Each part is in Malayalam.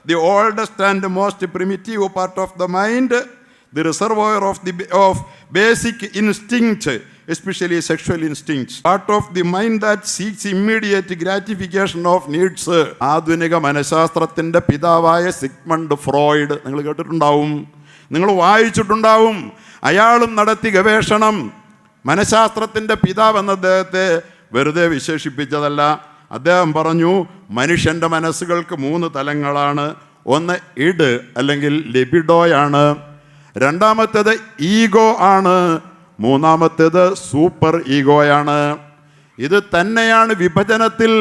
the oldest and most primitive part of the mind, the reservoir of basic instinct, especially sexual instincts, part of the mind that seeks immediate gratification of needs. ആധുനിക മനഃശാസ്ത്രത്തിൻ്റെ പിതാവായ സിഗ്മണ്ട് ഫ്രോയിഡ് നിങ്ങൾ കേട്ടിട്ടുണ്ടാവും, നിങ്ങൾ വായിച്ചിട്ടുണ്ടാവും. അയാളും നടത്തി ഗവേഷണം. മനഃശാസ്ത്രത്തിൻ്റെ പിതാവ് എന്ന അദ്ദേഹത്തെ വെറുതെ വിശേഷിപ്പിച്ചതല്ല. അദ്ദേഹം പറഞ്ഞു, മനുഷ്യൻ്റെ മനസ്സുകൾക്ക് 3 തലങ്ങളാണ്. ഒന്ന് ഇഡ് അല്ലെങ്കിൽ ലിബിഡോയാണ്, രണ്ടാമത്തേത് ഈഗോ ആണ്, മൂന്നാമത്തേത് സൂപ്പർ ഈഗോയാണ്. ഇത് തന്നെയാണ് വിഭജനത്തിൽ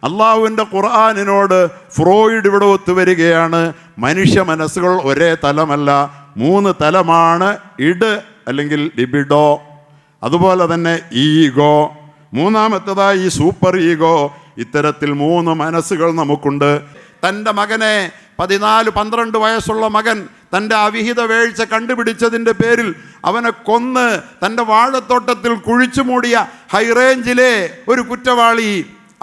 അള്ളാഹുവിൻ്റെ ഖുർആനിനോട് ഫ്രോയിഡ് ഇവിടെ ഒത്തുവരികയാണ്. മനുഷ്യ മനസ്സുകൾ ഒരേ തലമല്ല, 3 തലമാണ്. ഇഡ് അല്ലെങ്കിൽ ലിബിഡോ, അതുപോലെ തന്നെ ഈഗോ, മൂന്നാമത്തേതായി ഈ സൂപ്പർ ഈഗോ. ഇത്തരത്തിൽ 3 മനസ്സുകൾ നമുക്കുണ്ട്. തൻ്റെ മകനെ 14-12 വയസ്സുള്ള മകൻ തൻ്റെ അവിഹിത വീഴ്ച കണ്ടുപിടിച്ചതിൻ്റെ പേരിൽ അവനെ കൊന്ന് തൻ്റെ വാഴത്തോട്ടത്തിൽ കുഴിച്ചു മൂടിയ ഹൈറേഞ്ചിലെ ഒരു കുറ്റവാളി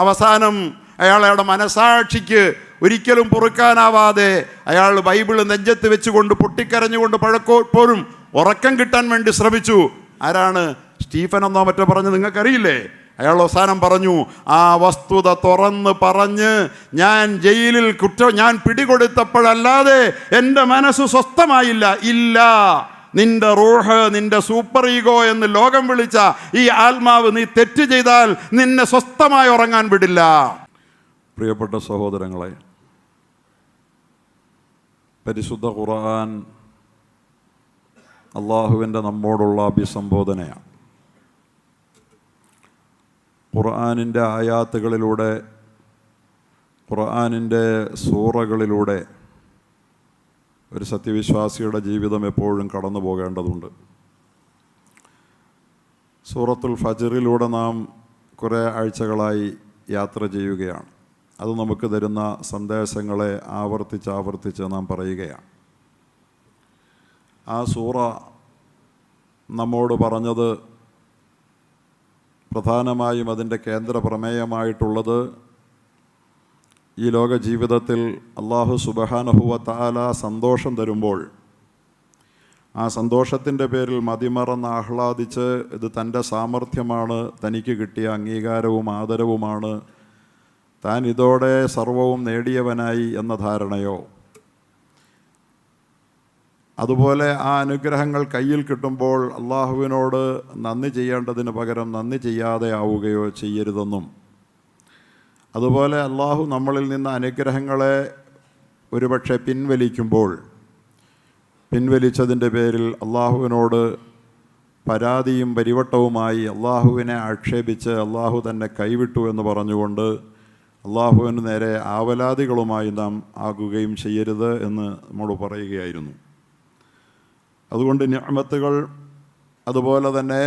അവസാനം അയാളുടെ മനസാക്ഷിക്ക് ഒരിക്കലും പൊറുക്കാനാവാതെ അയാൾ ബൈബിള് നെഞ്ചത്ത് വെച്ചുകൊണ്ട് പൊട്ടിക്കരഞ്ഞുകൊണ്ട് പഴക്കപ്പോഴും ഉറക്കം കിട്ടാൻ വേണ്ടി ശ്രമിച്ചു. ആരാണ്? സ്റ്റീഫൻ എന്നോ മറ്റോ പറഞ്ഞ് നിങ്ങൾക്കറിയില്ലേ? അയാൾ അവസാനം പറഞ്ഞു, ആ വസ്തുത തുറന്ന് പറഞ്ഞ് ഞാൻ ജയിലിൽ ഞാൻ പിടികൊടുത്തപ്പോഴല്ലാതെ എൻ്റെ മനസ്സ് സ്വസ്ഥമായില്ല. ഇല്ല, നിന്റെ റൂഹ്, നിന്റെ സൂപ്പർ ഈഗോ എന്ന് ലോകം വിളിച്ച ഈ ആത്മാവ്, നീ തെറ്റ് ചെയ്താൽ നിന്നെ സ്വസ്ഥമായി ഉറങ്ങാൻ വിടില്ല. പ്രിയപ്പെട്ട സഹോദരങ്ങളെ, പരിശുദ്ധ ഖുർആൻ അള്ളാഹുവിൻ്റെ നമ്മോടുള്ള അഭിസംബോധനയാണ്. ഖുർആനിൻ്റെ ആയാത്തുകളിലൂടെ, ഖുർആനിൻ്റെ സൂറകളിലൂടെ ഒരു സത്യവിശ്വാസിയുടെ ജീവിതം എപ്പോഴും കടന്നു പോകേണ്ടതുണ്ട്. സൂറത്തുൽ ഫജ്റിലൂടെ നാം കുറേ ആഴ്ചകളായി യാത്ര ചെയ്യുകയാണ്. അത് നമുക്ക് തരുന്ന സന്ദേശങ്ങളെ ആവർത്തിച്ച് നാം പറയുകയാണ്. ആ സൂറ നമ്മോട് പറഞ്ഞത്, പ്രധാനമായും അതിൻ്റെ കേന്ദ്ര പ്രമേയമായിട്ടുള്ളത്, ഈ ലോക ജീവിതത്തിൽ അല്ലാഹു സുബ്ഹാനഹു വ തആല സന്തോഷം തരുമ്പോൾ ആ സന്തോഷത്തിൻ്റെ പേരിൽ മതിമറന്ന് ആഹ്ലാദിച്ച് ഇത് തൻ്റെ സാമർഥ്യമാണ്, തനിക്ക് കിട്ടിയ അംഗീകാരവും ആദരവുമാണ്, താൻ ഇതോടെ സർവവും നേടിയവനായി എന്ന ധാരണയോ, അതുപോലെ ആ അനുഗ്രഹങ്ങൾ കയ്യിൽ കിട്ടുമ്പോൾ അള്ളാഹുവിനോട് നന്ദി ചെയ്യേണ്ടതിന് പകരം നന്ദി ചെയ്യാതെ ആവുകയോ ചെയ്യരുതെന്നും, അതുപോലെ അള്ളാഹു നമ്മളിൽ നിന്ന് അനുഗ്രഹങ്ങളെ ഒരുപക്ഷെ പിൻവലിച്ചതിൻ്റെ പേരിൽ അള്ളാഹുവിനോട് പരാതിയും പരിവട്ടവുമായി അള്ളാഹുവിനെ ആക്ഷേപിച്ച് അള്ളാഹു തന്നെ കൈവിട്ടു എന്ന് പറഞ്ഞുകൊണ്ട് അള്ളാഹുവിന് നേരെ ആവലാദികളുമായി നാം ആകുകയും ചെയ്യരുത് എന്ന് നമ്മോട് പറയുകയായിരുന്നു. അതുകൊണ്ട് നിഅമത്തുകൾ, അതുപോലെ തന്നെ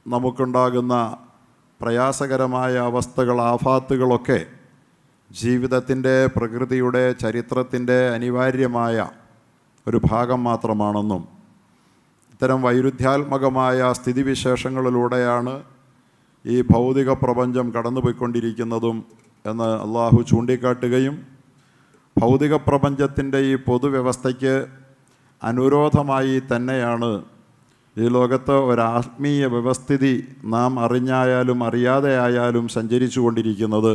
നമുക്കുണ്ടാകുന്ന പ്രയാസകരമായ അവസ്ഥകൾ, ആഫാത്തുകളൊക്കെ ജീവിതത്തിൻ്റെ, പ്രകൃതിയുടെ, ചരിത്രത്തിൻ്റെ അനിവാര്യമായ ഒരു ഭാഗം മാത്രമാണെന്നും ഇത്തരം വൈരുദ്ധ്യാത്മകമായ സ്ഥിതിവിശേഷങ്ങളിലൂടെയാണ് ഈ ഭൗതിക പ്രപഞ്ചം കടന്നുപോയിക്കൊണ്ടിരിക്കുന്നതും എന്ന് അള്ളാഹു ചൂണ്ടിക്കാട്ടുകയും ഭൗതിക പ്രപഞ്ചത്തിൻ്റെ ഈ പൊതുവ്യവസ്ഥയ്ക്ക് അനുരോധമായി തന്നെയാണ് ഈ ലോകത്ത് ഒരാത്മീയ വ്യവസ്ഥിതി നാം അറിഞ്ഞായാലും അറിയാതെ ആയാലും സഞ്ചരിച്ചു കൊണ്ടിരിക്കുന്നത്.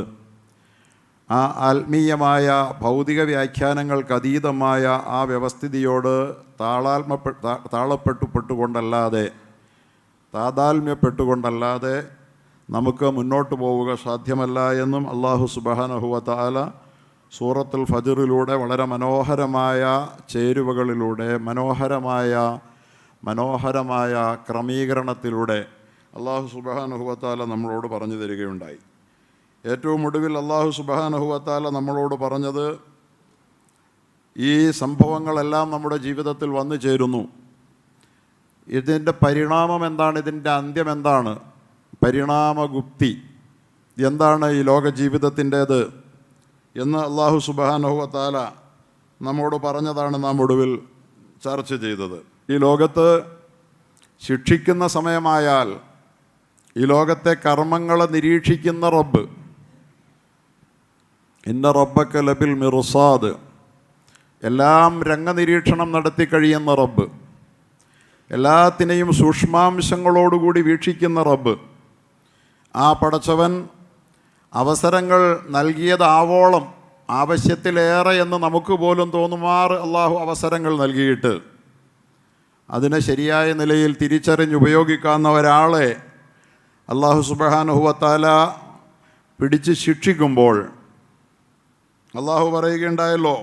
ആ ആത്മീയമായ ഭൗതിക വ്യാഖ്യാനങ്ങൾക്ക് അതീതമായ ആ വ്യവസ്ഥിതിയോട് താതാത്മ്യപ്പെട്ടുകൊണ്ടല്ലാതെ നമുക്ക് മുന്നോട്ട് പോവുക സാധ്യമല്ല എന്നും അല്ലാഹു സുബ്ഹാനഹു വ തആല സൂറത്തുൽ ഫജ്റിലൂടെ വളരെ മനോഹരമായ ചേരുവകളിലൂടെ, മനോഹരമായ ക്രമീകരണത്തിലൂടെ അല്ലാഹു സുബ്ഹാനഹു വ തആല നമ്മളോട് പറഞ്ഞു തരികയുണ്ടായി. ഏറ്റവും ഒടുവിൽ അല്ലാഹു സുബ്ഹാനഹു വ തആല നമ്മളോട് പറഞ്ഞത്, ഈ സംഭവങ്ങളെല്ലാം നമ്മുടെ ജീവിതത്തിൽ വന്നു ചേരുന്നു, ഇതിൻ്റെ പരിണാമം എന്താണ്, ഇതിൻ്റെ അന്ത്യം എന്താണ്, പരിണാമഗുപ്തി എന്താണ് ഈ ലോക ജീവിതത്തിൻ്റേത് എന്ന് അല്ലാഹു സുബ്ഹാനഹു വ തആല നമ്മോട് പറഞ്ഞതാണ് നാം ഒടുവിൽ ചർച്ച ചെയ്തത്. ഈ ലോകത്ത് ശിക്ഷിക്കുന്ന സമയമായാൽ ഈ ലോകത്തെ കർമ്മങ്ങളെ നിരീക്ഷിക്കുന്ന റബ്ബ്, ഇന്ന റബ്ബക ലബിൽ മിർസാദ്, എല്ലാം രംഗനിരീക്ഷണം നടത്തി കഴിയുന്ന റബ്ബ്, എല്ലാത്തിനെയും സൂക്ഷ്മാംശങ്ങളോടുകൂടി വീക്ഷിക്കുന്ന റബ്ബ്, ആ പടച്ചവൻ അവസരങ്ങൾ നൽകിയതാവോളം ആവശ്യത്തിലേറെ എന്ന് നമുക്ക് പോലും തോന്നുമാറ് അള്ളാഹു അവസരങ്ങൾ നൽകിയിട്ട് അതിനെ ശരിയായ നിലയിൽ തിരിച്ചറിഞ്ഞുപയോഗിക്കാവുന്ന ഒരാളെ അള്ളാഹു സുബ്ഹാനഹു വ തആല പിടിച്ച് ശിക്ഷിക്കുമ്പോൾ അള്ളാഹു പറയുകയുണ്ടായല്ലോ,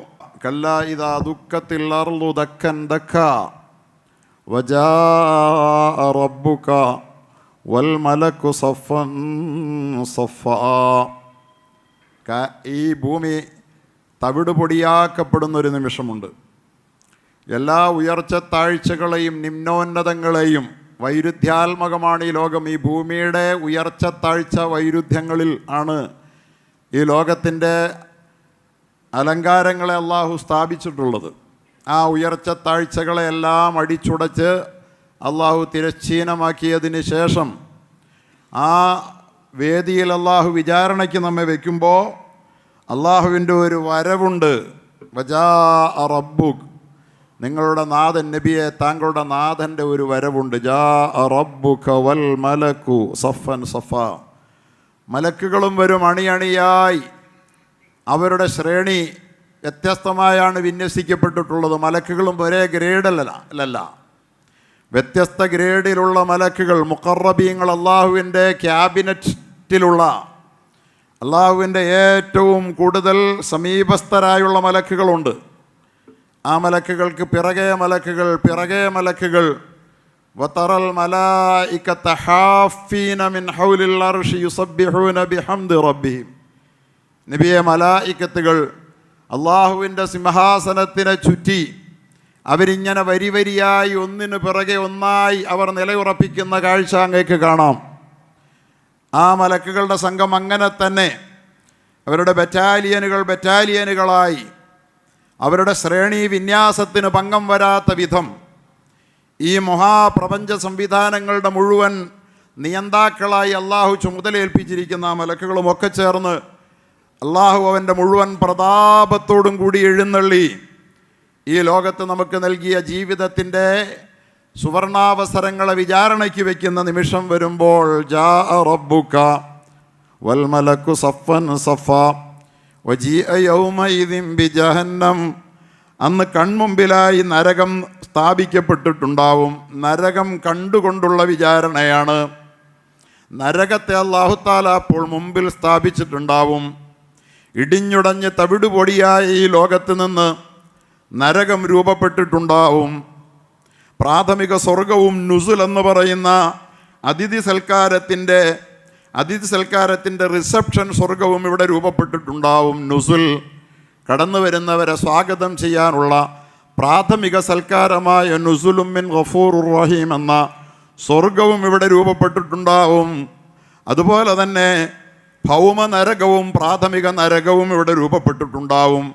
കല്ലാ ഇദാ ദുക്കത്തിൽ അർളു ദക്കൻ ദക്ക വജാഅ റബ്ബുക വൽ മലക്കു സഫൻ സഫാ. ഈ ഭൂമി തവിട് പൊടിയാക്കപ്പെടുന്നൊരു നിമിഷമുണ്ട്. എല്ലാ ഉയർച്ച താഴ്ചകളെയും നിമ്നോന്നതങ്ങളെയും, വൈരുദ്ധ്യാത്മകമാണ് ഈ ലോകം. ഈ ഭൂമിയുടെ ഉയർച്ച താഴ്ച വൈരുദ്ധ്യങ്ങളിൽ ആണ് ഈ ലോകത്തിൻ്റെ അലങ്കാരങ്ങളെ അള്ളാഹു സ്ഥാപിച്ചിട്ടുള്ളത്. ആ ഉയർച്ച താഴ്ചകളെല്ലാം അടിച്ചുടച്ച് അള്ളാഹു തിരശ്ചീനമാക്കിയതിന് ശേഷം ആ വേദിയിൽ അള്ളാഹു വിചാരണയ്ക്ക് നമ്മെ വയ്ക്കുമ്പോൾ അള്ളാഹുവിൻ്റെ ഒരു വരവുണ്ട്. വജാഅ റബ്ബുക്, നിങ്ങളുടെ നാഥൻ, നബിയെ താങ്കളുടെ നാഥൻ്റെ ഒരു വരവുണ്ട്. ജാഅ റബ്ബുക വൽ മലക്കു സഫൻ സഫാ. മലക്കുകളും വരും അണിയണിയായി. അവരുടെ ശ്രേണി വ്യത്യസ്തമായാണ് വിന്യസിക്കപ്പെട്ടിട്ടുള്ളത്. മലക്കുകളും ഒരേ ഗ്രേഡല്ല, വ്യത്യസ്ത ഗ്രേഡിലുള്ള മലക്കുകൾ, മുഖറബീങ്ങൾ, അള്ളാഹുവിൻ്റെ ക്യാബിനറ്റിലുള്ള, അള്ളാഹുവിൻ്റെ ഏറ്റവും കൂടുതൽ സമീപസ്ഥരായുള്ള മലക്കുകളുണ്ട്. ആ മലക്കുകൾക്ക് പിറകെ മലക്കുകൾ വതറൽ മലായികത ഹാഫീന മിൻ ഹൗലിൽ അർശി യുസബ്ബിഹൂന ബിഹംദി റബ്ബിഹിം. നബിയെ, മലായികത്തുകൾ അള്ളാഹുവിൻ്റെ സിംഹാസനത്തിനെ ചുറ്റി അവരിങ്ങനെ വരിയായി ഒന്നിനു പിറകെ ഒന്നായി അവർ നിലയുറപ്പിക്കുന്ന കാഴ്ച അങ്ങേക്ക് കാണാം. ആ മലക്കുകളുടെ സംഘം അങ്ങനെ തന്നെ അവരുടെ ബറ്റാലിയനുകളായി അവരുടെ ശ്രേണി വിന്യാസത്തിന് ഭംഗം വരാത്ത വിധം ഈ മഹാപ്രപഞ്ച സംവിധാനങ്ങളുടെ മുഴുവൻ നിയന്താക്കളായി അള്ളാഹു ചുമതലയേൽപ്പിച്ചിരിക്കുന്ന മലക്കുകളുമൊക്കെ ചേർന്ന് അള്ളാഹു അവൻ്റെ മുഴുവൻ പ്രതാപത്തോടും കൂടി എഴുന്നള്ളി ഈ ലോകത്ത് നമുക്ക് നൽകിയ ജീവിതത്തിൻ്റെ സുവർണാവസരങ്ങളെ വിചാരണയ്ക്ക് വയ്ക്കുന്ന നിമിഷം വരുമ്പോൾ ജാഅ റബ്ബുക വൽ മലക്കു സഫൻ സഫാ വജീഅ യൗമഇദിൻ ബിജഹന്നം. അന്ന് കൺമുമ്പിലായി നരകം സ്ഥാപിക്കപ്പെട്ടിട്ടുണ്ടാവും. നരകം കണ്ടുകൊണ്ടുള്ള വിചാരണയാണ്. നരകത്തെ അല്ലാഹു തആല അപ്പോൾ മുമ്പിൽ സ്ഥാപിച്ചിട്ടുണ്ടാവും. ഇടിഞ്ഞുടഞ്ഞ് തവിടുപൊടിയായ ഈ ലോകത്ത് നിന്ന് നരകം രൂപപ്പെട്ടിട്ടുണ്ടാവും. പ്രാഥമിക സ്വർഗവും നുസുൽ എന്ന് പറയുന്ന അതിഥി സൽക്കാരത്തിൻ്റെ റിസപ്ഷൻ സ്വർഗവും ഇവിടെ രൂപപ്പെട്ടിട്ടുണ്ടാവും. നുസുൽ, കടന്നു വരുന്നവരെ സ്വാഗതം ചെയ്യാനുള്ള പ്രാഥമിക സൽക്കാരമായ നുസുലും മിൻ ഗഫൂറുർ റഹീം എന്ന സ്വർഗവും ഇവിടെ രൂപപ്പെട്ടിട്ടുണ്ടാവും. അതുപോലെ തന്നെ ഭൗമ നരകവും പ്രാഥമിക നരകവും ഇവിടെ രൂപപ്പെട്ടിട്ടുണ്ടാവും.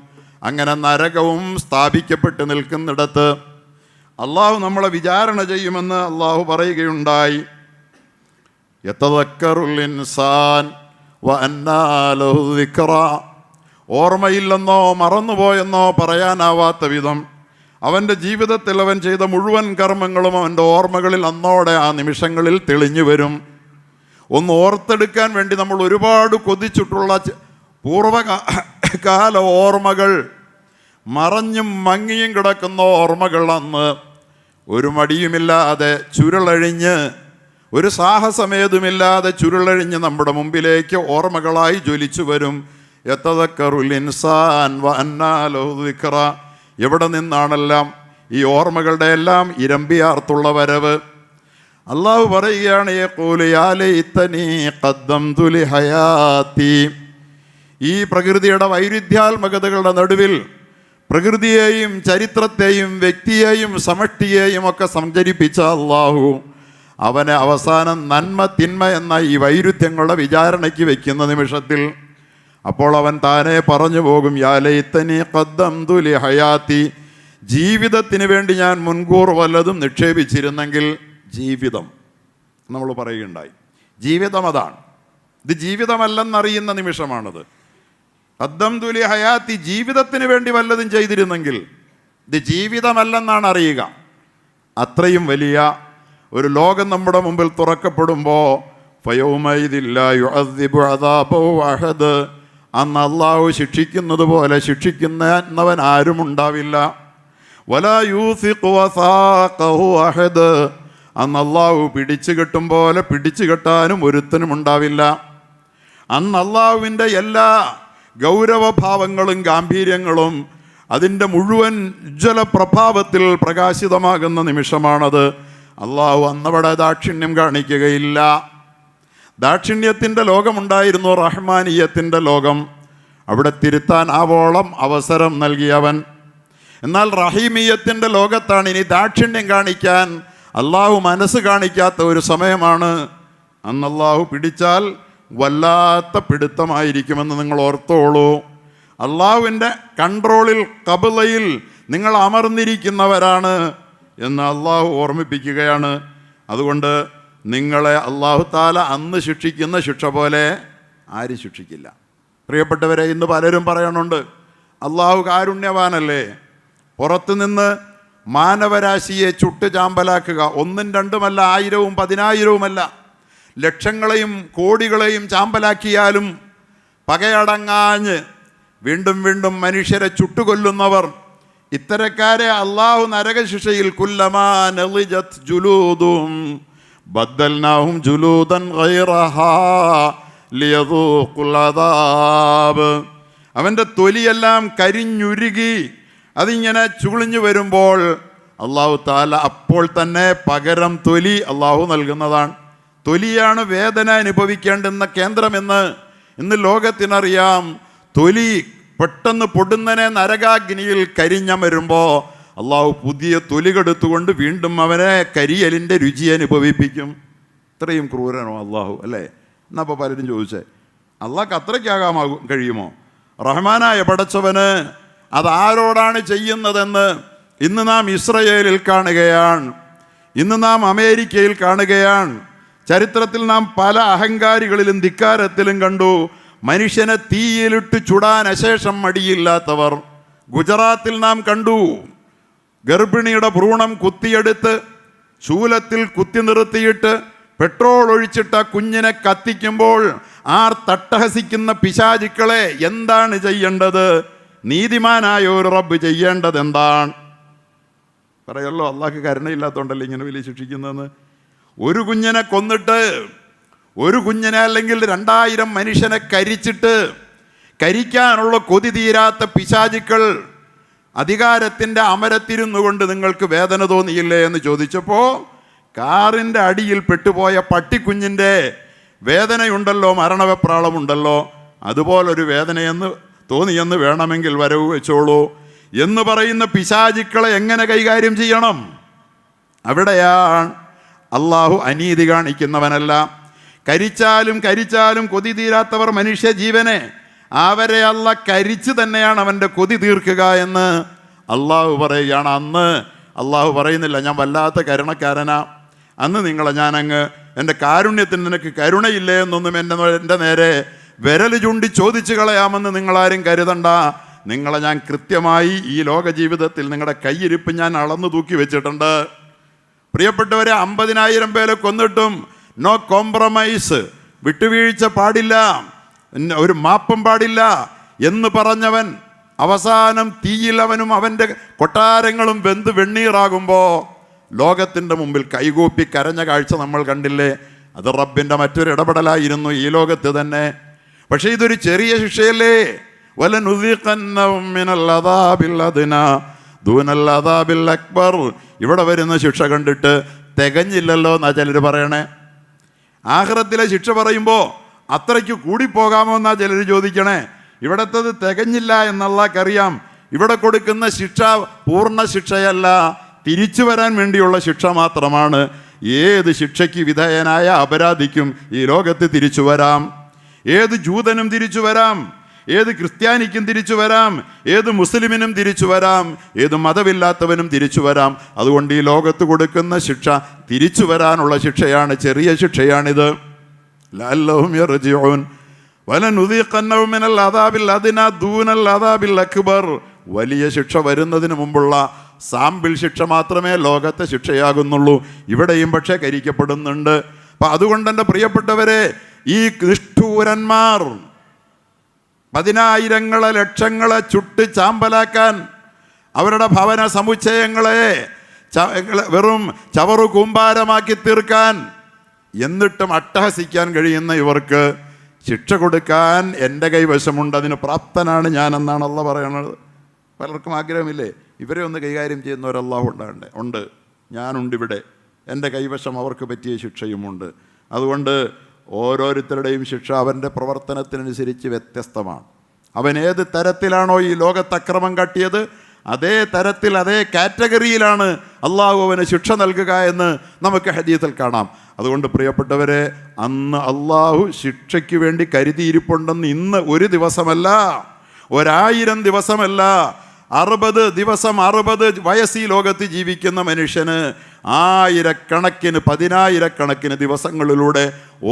അങ്ങനെ നരകവും സ്ഥാപിക്കപ്പെട്ട് നിൽക്കുന്നിടത്ത് അള്ളാഹു നമ്മളെ വിചാരണ ചെയ്യുമെന്ന് അള്ളാഹു പറയുകയുണ്ടായി. യതദക്കറുൽ ഇൻസാൻ വഅന്നാ ലഹു ദിക്റാ. ഓർമ്മയില്ലെന്നോ മറന്നുപോയെന്നോ പറയാനാവാത്ത വിധം അവൻ്റെ ജീവിതത്തിൽ അവൻ ചെയ്ത മുഴുവൻ കർമ്മങ്ങളും അവൻ്റെ ഓർമ്മകളിൽ അന്നോടെ ആ നിമിഷങ്ങളിൽ തെളിഞ്ഞു വരും. ഒന്ന് ഓർത്തെടുക്കാൻ വേണ്ടി നമ്മൾ ഒരുപാട് കൊതിച്ചിട്ടുള്ള പൂർവകാല ഓർമ്മകൾ, മറഞ്ഞും മങ്ങിയും കിടക്കുന്ന ഓർമ്മകൾ അന്ന് ഒരു മടിയുമില്ലാതെ ചുരുളഴിഞ്ഞ്, ഒരു സാഹസമേതുമില്ലാതെ ചുരുളഴിഞ്ഞ് നമ്മുടെ മുമ്പിലേക്ക് ഓർമ്മകളായി ജ്വലിച്ചു വരും. യതദക്കറുൽ ഇൻസാൻ വഅന്നാ ലഹു ദിക്റാ. എവിടെ നിന്നാണെല്ലാം ഈ ഓർമ്മകളുടെ എല്ലാം ഇരമ്പിയാർത്തുള്ള വരവ്. അള്ളാഹു പറയുകയാണ്, യഖൂലു യാ ലൈതനീ ഖദ്ദംതു ലിഹയാതി. ഈ പ്രകൃതിയുടെ വൈരുദ്ധ്യാത്മകതകളുടെ നടുവിൽ പ്രകൃതിയെയും ചരിത്രത്തെയും വ്യക്തിയെയും സമഷ്ടിയെയും ഒക്കെ സഞ്ചരിപ്പിച്ച അള്ളാഹു അവനെ അവസാനം നന്മ തിന്മ എന്ന ഈ വൈരുദ്ധ്യങ്ങളുടെ വിചാരണയ്ക്ക് വയ്ക്കുന്ന നിമിഷത്തിൽ അപ്പോൾ അവൻ താനെ പറഞ്ഞു പോകും, യാ ലൈതനീ ഖദ്ദംതു ലിഹയാതി. ജീവിതത്തിന് വേണ്ടി ഞാൻ മുൻകൂർ വല്ലതും നിക്ഷേപിച്ചിരുന്നെങ്കിൽ. ജീവിതം നമ്മൾ പറയുകയുണ്ടായി. ജീവിതം അതാണ്. ഇത് ജീവിതമല്ലെന്നറിയുന്ന നിമിഷമാണത്. ഖദ്ദംതു ലി ഹയാത്തി, ജീവിതത്തിന് വേണ്ടി വല്ലതും ചെയ്തിരുന്നെങ്കിൽ, ഇത് ജീവിതമല്ലെന്നാണ് അറിയുക. അത്രയും വലിയ ഒരു ലോകം നമ്മുടെ മുമ്പിൽ തുറക്കപ്പെടുമ്പോൾ ഫയൗമൈദിൻ ലാ യുഅദ്ദിബു അദാബഹു അഹദ്, അന്ന് അള്ളാഹു ശിക്ഷിക്കുന്നത് പോലെ ശിക്ഷിക്കുന്നവൻ ആരും ഉണ്ടാവില്ല. വലാ യൂസിഖു വസാഖഹു അഹദ്, അന്ന് അള്ളാഹു പിടിച്ചു കെട്ടും പോലെ പിടിച്ചു കെട്ടാനും ഒരുത്തനും ഉണ്ടാവില്ല. അന്ന് അള്ളാഹുവിൻ്റെ എല്ലാ ഗൗരവഭാവങ്ങളും ഗാംഭീര്യങ്ങളും അതിൻ്റെ മുഴുവൻ ഉജ്ജ്വല പ്രഭാവത്തിൽ പ്രകാശിതമാകുന്ന നിമിഷമാണത്. അള്ളാഹു അന്നവിടെ ദാക്ഷിണ്യം കാണിക്കുകയില്ല. ദാക്ഷിണ്യത്തിൻ്റെ ലോകമുണ്ടായിരുന്നു, റഹ്മാനിയത്തിൻ്റെ ലോകം. അവിടെ തിരുത്താൻ ആവോളം അവസരം നൽകിയവൻ. എന്നാൽ റഹീമിയത്തിൻ്റെ ലോകത്താണ് ഇനി ദാക്ഷിണ്യം കാണിക്കാൻ അള്ളാഹു മനസ്സ് കാണിക്കാത്ത ഒരു സമയമാണ്. അന്ന് അള്ളാഹു പിടിച്ചാൽ വല്ലാത്ത പിടുത്തമായിരിക്കുമെന്ന് നിങ്ങൾ ഓർത്തോളൂ. അള്ളാഹുവിൻ്റെ കൺട്രോളിൽ, കബിളയിൽ നിങ്ങൾ അമർന്നിരിക്കുന്നവരാണ് എന്ന് അള്ളാഹു ഓർമ്മിപ്പിക്കുകയാണ്. അതുകൊണ്ട് നിങ്ങളെ അള്ളാഹു താല അന്ന് ശിക്ഷിക്കുന്ന ശിക്ഷ പോലെ ആരും ശിക്ഷിക്കില്ല. പ്രിയപ്പെട്ടവരെ, ഇന്ന് പലരും പറയണുണ്ട് അള്ളാഹു കാരുണ്യവാനല്ലേ, പുറത്തുനിന്ന് മാനവരാശിയെ ചുട്ട് ചാമ്പലാക്കുക, 1ഉം 2ഉമല്ല, 1000ഉം 10,000ഉമല്ല, ലക്ഷങ്ങളെയും കോടികളെയും ചാമ്പലാക്കിയാലും പകയടങ്ങാഞ്ഞ് വീണ്ടും വീണ്ടും മനുഷ്യരെ ചുട്ടുകൊല്ലുന്നവർ, ഇത്തരക്കാരെ അള്ളാഹു നരകശിക്ഷയിൽ കുല്ലമാ നളിജത് ജുലൂദും ബദ്ദൽനാഹും ജുലൂദൻ ഗൈറഹാ ലിയദൂഖുൽ അദാബ്, അവൻ്റെ തൊലിയെല്ലാം കരിഞ്ഞുരുകി അതിങ്ങനെ ചുളിഞ്ഞു വരുമ്പോൾ അള്ളാഹു താല അപ്പോൾ തന്നെ പകരം തൊലി അള്ളാഹു നൽകുന്നതാണ്. തൊലിയാണ് വേദന അനുഭവിക്കേണ്ടുന്ന കേന്ദ്രമെന്ന് ഇന്ന് ലോകത്തിനറിയാം. തൊലി പെട്ടെന്ന് പൊടുന്നനെ നരകാഗ്നിയിൽ കരിഞ്ഞമരുമ്പോൾ അള്ളാഹു പുതിയ തൊലി കെടുത്തുകൊണ്ട് വീണ്ടും അവനെ കരിയലിൻ്റെ രുചി അനുഭവിപ്പിക്കും. ഇത്രയും ക്രൂരനോ അള്ളാഹു, അല്ലേ? എന്നപ്പോൾ പലരും ചോദിച്ചേ, അള്ളാഹ്ക്ക് അത്രയ്ക്കാകാമാകും കഴിയുമോ? റഹ്മാനായ പടച്ചവന് അതാരോടാണ് ചെയ്യുന്നതെന്ന് ഇന്ന് നാം ഇസ്രയേലിൽ കാണുകയാണ്, ഇന്ന് നാം അമേരിക്കയിൽ കാണുകയാണ്. ചരിത്രത്തിൽ നാം പല അഹങ്കാരികളിലും ധിക്കാരത്തിലും കണ്ടു. മനുഷ്യനെ തീയിലിട്ട് ചുടാൻ അശേഷം മടിയില്ലാത്തവർ. ഗുജറാത്തിൽ നാം കണ്ടു, ഗർഭിണിയുടെ ഭ്രൂണം കുത്തിയെടുത്ത് ശൂലത്തിൽ കുത്തി നിർത്തിയിട്ട് പെട്രോൾ ഒഴിച്ചിട്ട കുഞ്ഞിനെ കത്തിക്കുമ്പോൾ ആർ തട്ടഹസിക്കുന്ന പിശാചുക്കളെ എന്താണ് ചെയ്യേണ്ടത്? നീതിമാനായ ഒരു റബ്ബ് ചെയ്യേണ്ടത് എന്താണ്? പറയല്ലോ, അള്ളാഹ്ക്ക് കരുണയില്ലാത്തതുകൊണ്ടല്ലേ ഇങ്ങനെ വലിയ ശിക്ഷിക്കുന്നതെന്ന്. ഒരു കുഞ്ഞിനെ കൊന്നിട്ട്, ഒരു കുഞ്ഞിനെ അല്ലെങ്കിൽ 2000 മനുഷ്യനെ കരിച്ചിട്ട് കരിക്കാനുള്ള കൊതി തീരാത്ത പിശാചുക്കൾ അധികാരത്തിൻ്റെ അമരത്തിരുന്നു കൊണ്ട് നിങ്ങൾക്ക് വേദന തോന്നിയില്ലേ എന്ന് ചോദിച്ചപ്പോൾ കാറിൻ്റെ അടിയിൽ പെട്ടുപോയ പട്ടിക്കുഞ്ഞിൻ്റെ വേദനയുണ്ടല്ലോ, മരണവെപ്രാളമുണ്ടല്ലോ, അതുപോലൊരു വേദനയെന്ന് തോന്നിയെന്ന് വേണമെങ്കിൽ വരവ് വെച്ചോളൂ എന്ന് പറയുന്ന പിശാചുക്കളെ എങ്ങനെ കൈകാര്യം ചെയ്യണം? അവിടെയാണ് അള്ളാഹു അനീതി കാണിക്കുന്നവനല്ല. കരിച്ചാലും കരിച്ചാലും കൊതി തീരാത്തവർ മനുഷ്യ ജീവനെ, അവരെ അല്ല കരിച്ച് തന്നെയാണ് അവൻ്റെ കൊതി തീർക്കുക എന്ന് അള്ളാഹു പറയുകയാണ്. അന്ന് അള്ളാഹു പറയുന്നില്ല ഞാൻ വല്ലാത്ത കരുണക്കാരനാ, അന്ന് നിങ്ങളെ ഞാനങ്ങ് എൻ്റെ കാരുണ്യത്തിന് നിനക്ക് കരുണയില്ലേ എന്നൊന്നും എൻ്റെ നേരെ വിരൽ ചൂണ്ടി ചോദിച്ചു കളയാമെന്ന് നിങ്ങളാരും കരുതണ്ട. നിങ്ങളെ ഞാൻ കൃത്യമായി ഈ ലോക ജീവിതത്തിൽ നിങ്ങളുടെ കയ്യിരിപ്പ് ഞാൻ അളന്നു തൂക്കി വെച്ചിട്ടുണ്ട്. പ്രിയപ്പെട്ടവരെ, 50,000 പേരെ കൊന്നിട്ടും നോ കോംപ്രമൈസ്, വിട്ടുവീഴ്ച പാടില്ല, ഒരു മാപ്പും പാടില്ല എന്ന് പറഞ്ഞവൻ അവസാനം തീയിൽ അവനും അവൻ്റെ കൊട്ടാരങ്ങളും വെന്ത് വെണ്ണീറാകുമ്പോൾ ലോകത്തിൻ്റെ മുമ്പിൽ കൈകൂപ്പി കരഞ്ഞ കാഴ്ച നമ്മൾ കണ്ടില്ലേ? അത് റബ്ബിൻ്റെ മറ്റൊരു ഇടപെടലായിരുന്നു ഈ ലോകത്ത് തന്നെ. പക്ഷേ ഇതൊരു ചെറിയ ശിക്ഷയല്ലേ? വലനുദീഖന്നഹും മിനൽ അദാബിൽ അദ്നാ ദൂനൽ അദാബിൽ അക്ബർ. ഇവിടെ വരുന്ന ശിക്ഷ കണ്ടിട്ട് തികഞ്ഞില്ലല്ലോ എന്നാ ചിലർ പറയണേ. ആഖിറത്തിലെ ശിക്ഷ പറയുമ്പോൾ അത്രയ്ക്ക് കൂടിപ്പോകാമോ എന്നാ ചിലർ ചോദിക്കണേ. ഇവിടത്തത് തികഞ്ഞില്ല എന്നുള്ളവർക്കറിയാം. ഇവിടെ കൊടുക്കുന്ന ശിക്ഷ പൂർണ്ണ ശിക്ഷയല്ല, തിരിച്ചു വരാൻ വേണ്ടിയുള്ള ശിക്ഷ മാത്രമാണ്. ഏത് ശിക്ഷയ്ക്ക് വിധേയനായ അപരാധിക്കും ഈ ലോകത്ത് തിരിച്ചു വരാം. ഏത് ജൂതനും തിരിച്ചു വരാം, ഏത് ക്രിസ്ത്യാനിക്കും തിരിച്ചു വരാം, ഏത് മുസ്ലിമിനും തിരിച്ചു വരാം, ഏത് മതമില്ലാത്തവനും തിരിച്ചു വരാം. അതുകൊണ്ട് ഈ ലോകത്ത് കൊടുക്കുന്ന ശിക്ഷ തിരിച്ചു വരാനുള്ള ശിക്ഷയാണ്, ചെറിയ ശിക്ഷയാണിത്. ലഅല്ലഹും യർജിഊൻ. വലനുദീഖന്നഹും മിനൽ അദാബിൽ അദ്നാ ദൂനൽ അദാബിൽ അക്ബർ. വലിയ ശിക്ഷ വരുന്നതിന് മുമ്പുള്ള സാമ്പിൾ ശിക്ഷ മാത്രമേ ലോകത്തെ ശിക്ഷയാകുന്നുള്ളൂ. ഇവിടെയും പക്ഷേ കരിക്കപ്പെടുന്നുണ്ട്. അപ്പൊ അതുകൊണ്ട് എൻ്റെ പ്രിയപ്പെട്ടവരെ, ഈ നിഷ്ഠൂരന്മാർ പതിനായിരങ്ങളെ ലക്ഷങ്ങളെ ചുട്ട് ചാമ്പലാക്കാൻ, അവരുടെ ഭവന സമുച്ചയങ്ങളെ വെറും ചവറു കൂമ്പാരമാക്കി തീർക്കാൻ, എന്നിട്ടും അട്ടഹസിക്കാൻ കഴിയുന്ന ഇവർക്ക് ശിക്ഷ കൊടുക്കാൻ എൻ്റെ കൈവശമുണ്ട്, അതിന് പ്രാപ്തനാണ് ഞാനെന്നാണ് അള്ളാഹ് പറയണത്. പലർക്കും ആഗ്രഹമില്ലേ ഇവരെ ഒന്ന് കൈകാര്യം ചെയ്യുന്ന ഒരു അള്ളാഹു ഉണ്ട്, ഞാനുണ്ടിവിടെ, എൻ്റെ കൈവശം അവർക്ക് പറ്റിയ ശിക്ഷയുമുണ്ട്. അതുകൊണ്ട് ഓരോരുത്തരുടെയും ശിക്ഷ അവൻ്റെ പ്രവർത്തനത്തിനനുസരിച്ച് വ്യത്യസ്തമാണ്. അവൻ ഏത് തരത്തിലാണോ ഈ ലോകത്ത് അക്രമം കാട്ടിയത്, അതേ തരത്തിൽ അതേ കാറ്റഗറിയിലാണ് അള്ളാഹു അവന് ശിക്ഷ നൽകുക എന്ന് നമുക്ക് ഹദീസിൽ കാണാം. അതുകൊണ്ട് പ്രിയപ്പെട്ടവരെ, അന്ന് അള്ളാഹു ശിക്ഷയ്ക്ക് വേണ്ടി കരുതിയിരിപ്പുണ്ടെന്ന് ഇന്ന് ഒരു ദിവസമല്ല, 1000 ദിവസമല്ല, 60 ദിവസം 60 വയസ്സ് ഈ ലോകത്ത് ജീവിക്കുന്ന മനുഷ്യന് ആയിരക്കണക്കിന് 10,000-കണക്കിന് ദിവസങ്ങളിലൂടെ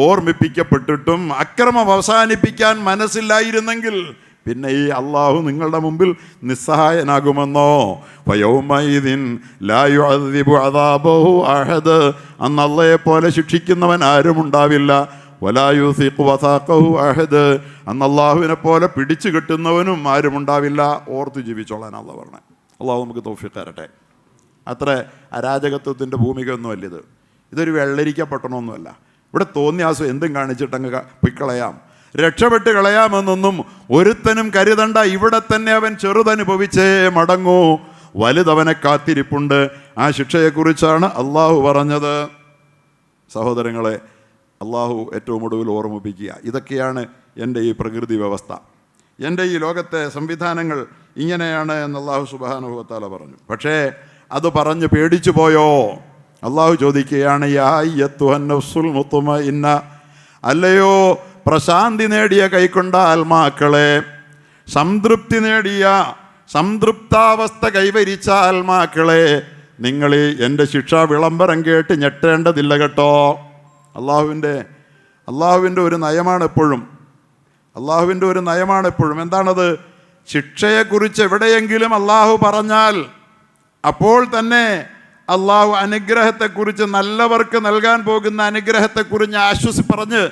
ഓർമ്മിപ്പിക്കപ്പെട്ടിട്ടും അക്രമം അവസാനിപ്പിക്കാൻ മനസ്സില്ലായിരുന്നെങ്കിൽ പിന്നെ ഈ അള്ളാഹു നിങ്ങളുടെ മുമ്പിൽ നിസ്സഹായനാകുമെന്നോ? വയൗമഇദിൻ ലാ യുഅദ്ദിബു അദാബഹു അഹദ്. അന്ന് അള്ളയെ പോലെ ശിക്ഷിക്കുന്നവൻ ആരും ഉണ്ടാവില്ല. വലാ യൂസിഖു വസാഖഹു അഹദ്. അന്ന് അള്ളാഹുവിനെ പോലെ പിടിച്ചു കെട്ടുന്നവനും ആരും ഉണ്ടാവില്ല. ഓർത്ത് ജീവിച്ചോളാൻ അള്ളാഹ് പറഞ്ഞത്. അള്ളാഹു നമുക്ക് തൗഫീഖ് തരട്ടെ. അത്ര അരാജകത്വത്തിൻ്റെ ഭൂമികയൊന്നുമല്ല ഇത്. ഇതൊരു വെള്ളരിക്കപ്പെട്ടണമൊന്നുമല്ല. ഇവിടെ തോന്നിയാസം എന്തും കാണിച്ചിട്ടങ്ങ് പൊയ്ക്കളയാം, രക്ഷപ്പെട്ട് കളയാമെന്നൊന്നും ഒരുത്തനും കരുതണ്ട. ഇവിടെ തന്നെ അവൻ ചെറുതനുഭവിച്ചേ മടങ്ങൂ, വലുതവനെ കാത്തിരിപ്പുണ്ട്. ആ ശിക്ഷയെക്കുറിച്ചാണ് അള്ളാഹു പറഞ്ഞത്. സഹോദരങ്ങളെ, അള്ളാഹു ഏറ്റവും ഒടുവിൽ ഓർമ്മിപ്പിക്കുക, ഇതൊക്കെയാണ് എൻ്റെ ഈ പ്രകൃതി വ്യവസ്ഥ, എൻ്റെ ഈ ലോകത്തെ സംവിധാനങ്ങൾ ഇങ്ങനെയാണ് എന്ന് അള്ളാഹു സുബ്ഹാനഹു വ തആല പറഞ്ഞു. പക്ഷേ അത് പറഞ്ഞ് പേടിച്ചു പോയോ? അള്ളാഹു ചോദിക്കുകയാണ്, യാ അയ്യത്തുഹൻ നഫ്സുൽ മുത്മഇന്ന, അല്ലയോ പ്രശാന്തി നേടിയ കൈക്കൊണ്ട ആത്മാക്കളെ, സംതൃപ്തി നേടിയ സംതൃപ്താവസ്ഥ കൈവരിച്ച ആത്മാക്കളെ, നിങ്ങൾ എൻ്റെ ശിക്ഷാ വിളംബരം കേട്ട് ഞെട്ടേണ്ടതില്ല കേട്ടോ. അള്ളാഹുവിൻ്റെ ഒരു നയമാണ് എപ്പോഴും. അള്ളാഹുവിൻ്റെ ഒരു നയമാണ് എപ്പോഴും. എന്താണത്? ശിക്ഷയെക്കുറിച്ച് എവിടെയെങ്കിലും അള്ളാഹു പറഞ്ഞാൽ അപ്പോൾ തന്നെ അള്ളാഹു അനുഗ്രഹത്തെക്കുറിച്ച്, നല്ലവർക്ക് നൽകാൻ പോകുന്ന അനുഗ്രഹത്തെക്കുറിച്ച് പറഞ്ഞ്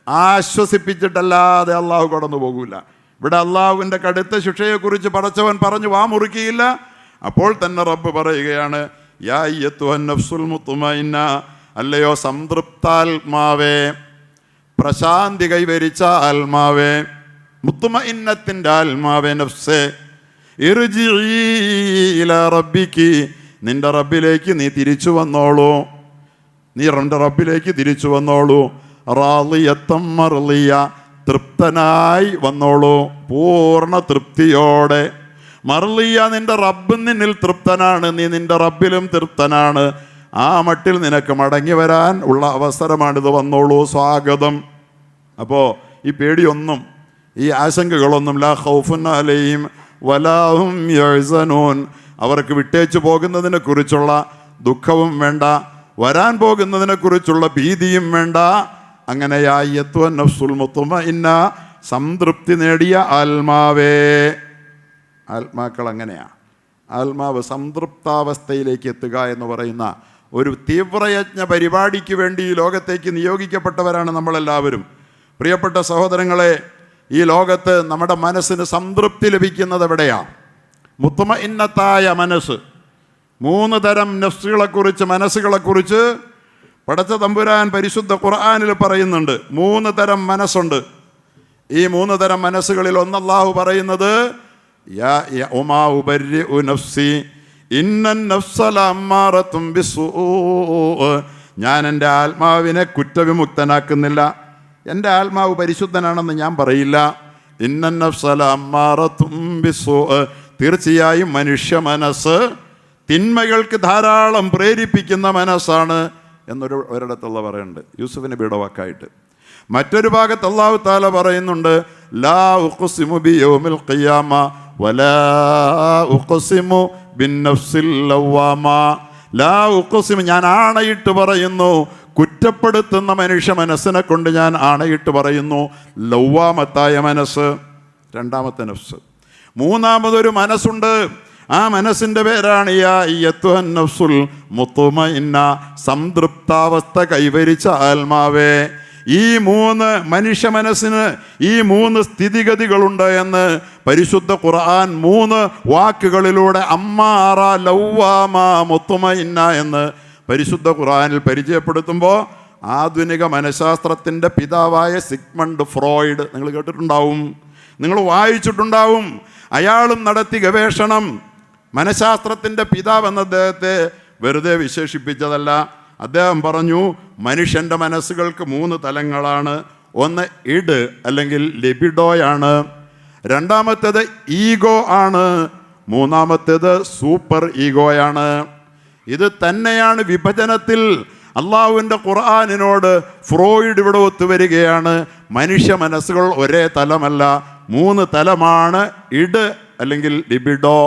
ആശ്വസിപ്പിച്ചിട്ടല്ലാതെ അള്ളാഹു കടന്നു പോകൂല. ഇവിടെ അള്ളാഹുവിൻ്റെ കടുത്ത ശിക്ഷയെക്കുറിച്ച് പടച്ചവൻ പറഞ്ഞു വാ മുറുക്കിയില്ല. അപ്പോൾ തന്നെ റബ്ബ് പറയുകയാണ്, യാ അയ്യത്തുഹൻ നഫ്സുൽ മുത്മഇന്ന, അല്ലയോ സംതൃപ്താത്മാവേ, പ്രശാന്തി കൈവരിച്ച ആത്മാവേ, മുത്മഇന്നത്തിൻ്റെ ആത്മാവേ, നഫ്സേ, ഇർജിഇ ഇലാ റബ്ബിക്കി, നിന്റെ റബ്ബിലേക്ക് നീ തിരിച്ചു വന്നോളൂ, നീ നിന്റെ റബ്ബിലേക്ക് തിരിച്ചു വന്നോളൂ. റാളിയത്തം മർളിയ, തൃപ്തനായി വന്നോളൂ, പൂർണ്ണ തൃപ്തിയോടെ. മർളിയ, നിന്റെ റബ്ബ് നിന്നിൽ തൃപ്തനാണ്, നീ നിന്റെ റബ്ബിലും തൃപ്തനാണ്. ആ മട്ടിൽ നിനക്ക് മടങ്ങി വരാൻ ഉള്ള അവസരമാണിത്, വന്നോളൂ, സ്വാഗതം. അപ്പോൾ ഈ പേടിയൊന്നും, ഈ ആശങ്കകളൊന്നും, ലാ ഖൗഫുൻ അലൈഹിം വലാ ഹും യഹ്സനൂൻ, അവർക്ക് വിട്ടേച്ചു പോകുന്നതിനെ കുറിച്ചുള്ള ദുഃഖവും വേണ്ട, വരാൻ പോകുന്നതിനെ കുറിച്ചുള്ള ഭീതിയും വേണ്ട. അങ്ങനെയായത്വ നഫ്സുൽ മുത്മഇന്ന, സംതൃപ്തി നേടിയ ആത്മാവേ. ആത്മാക്കൾ അങ്ങനെയാണ്. ആത്മാവ് സംതൃപ്താവസ്ഥയിലേക്ക് എത്തുക എന്ന് പറയുന്ന ഒരു തീവ്രയജ്ഞ പരിപാടിക്ക് വേണ്ടി ഈ ലോകത്തേക്ക് നിയോഗിക്കപ്പെട്ടവരാണ് നമ്മളെല്ലാവരും. പ്രിയപ്പെട്ട സഹോദരങ്ങളെ, ഈ ലോകത്ത് നമ്മുടെ മനസ്സിന് സംതൃപ്തി ലഭിക്കുന്നത് എവിടെയാണ്? മുത്മഇന്നത്തായ മനസ്സ്. 3 തരം നഫ്സുകളെക്കുറിച്ച്, മനസ്സുകളെക്കുറിച്ച് പടച്ച തമ്പുരാൻ പരിശുദ്ധ ഖുർആനിൽ പറയുന്നുണ്ട്. 3 തരം മനസ്സുണ്ട്. ഈ 3 തരം മനസ്സുകളിൽ ഒന്ന് അല്ലാഹു പറയുന്നത്, യാ ഉമാ ഉബർരിഉ നഫ്സി ഇന്നൻ നഫ്സ ലഅമ്മാറത്തും ബിസ്സൂ, ഞാൻ എൻ്റെ ആത്മാവിനെ കുറ്റവിമുക്തനാക്കുന്നില്ല, എൻ്റെ ആത്മാവ് പരിശുദ്ധനാണെന്ന് ഞാൻ പറയില്ല. ഇന്നൻ നഫ്സ ലഅമ്മാറത്തും ബിസ്സൂ, തീർച്ചയായും മനുഷ്യ മനസ്സ് തിന്മകൾക്ക് ധാരാളം പ്രേരിപ്പിക്കുന്ന മനസ്സാണ് ഒരിടത്തുള്ള പറയുന്നുണ്ട്, യൂസുഫ് നബിയുടെ വാക്കായിട്ട്. മറ്റൊരു ഭാഗത്ത് അല്ലാഹു തആല പറയുന്നുണ്ട്, ലാ ഉഖ്സിമു ബിയൗമിൽ ഖിയാമ വലാ ഉഖ്സിമു ബിന്നഫ്സിൽ ലവ്വാമ. ലാ ഉഖ്സിമു, ഞാൻ ആണയിട്ട് പറയുന്നു, കുറ്റപ്പെടുത്തുന്ന മനുഷ്യ മനസ്സിനെ കൊണ്ട് ഞാൻ ആണയിട്ട് പറയുന്നു, ലൗവാമത്തായ മനസ്സ് രണ്ടാമത്തെ നഫ്സ്. മൂന്നാമതൊരു മനസ്സുണ്ട്, ആ മനസ്സിൻ്റെ പേരാണ് യാ അയ്യത്തുഹൻ നഫ്സുൽ മുത്മഇന്ന, സംതൃപ്താവസ്ഥ കൈവരിച്ച ആത്മാവേ. ഈ മൂന്ന് മനുഷ്യ മനസ്സിന് ഈ മൂന്ന് സ്ഥിതിഗതികളുണ്ട് എന്ന് പരിശുദ്ധ ഖുർആൻ 3 വാക്കുകളിലൂടെ അമ്മാറ, ലൗവാമ, മുത്മഇന്ന എന്ന് പരിശുദ്ധ ഖുർആനിൽ പരിചയപ്പെടുത്തുമ്പോൾ ആധുനിക മനഃശാസ്ത്രത്തിൻ്റെ പിതാവായ സിഗ്മണ്ട് ഫ്രോയിഡ് നിങ്ങൾ കേട്ടിട്ടുണ്ടാവും, നിങ്ങൾ വായിച്ചിട്ടുണ്ടാവും. അയാളും നടത്തി ഗവേഷണം. മനഃശാസ്ത്രത്തിൻ്റെ പിതാവ് എന്ന അദ്ദേഹത്തെ വെറുതെ വിശേഷിപ്പിച്ചതല്ല. അദ്ദേഹം പറഞ്ഞു, മനുഷ്യൻ്റെ മനസ്സുകൾക്ക് 3 തലങ്ങളാണ്. ഒന്ന് ഇഡ് അല്ലെങ്കിൽ ലിബിഡോയാണ്, രണ്ടാമത്തേത് ഈഗോ ആണ്, മൂന്നാമത്തേത് സൂപ്പർ ഈഗോയാണ്. ഇത് തന്നെയാണ് വിഭജനത്തിൽ അള്ളാഹുവിൻ്റെ ഖുർആനിനോട് ഫ്രോയിഡ് ഇവിടെ ഒത്തുവരികയാണ്. മനുഷ്യ മനസ്സുകൾ ഒരേ തലമല്ല, 3 തലമാണ്. ഇഡ് അല്ലെങ്കിൽ ലിബിഡോ,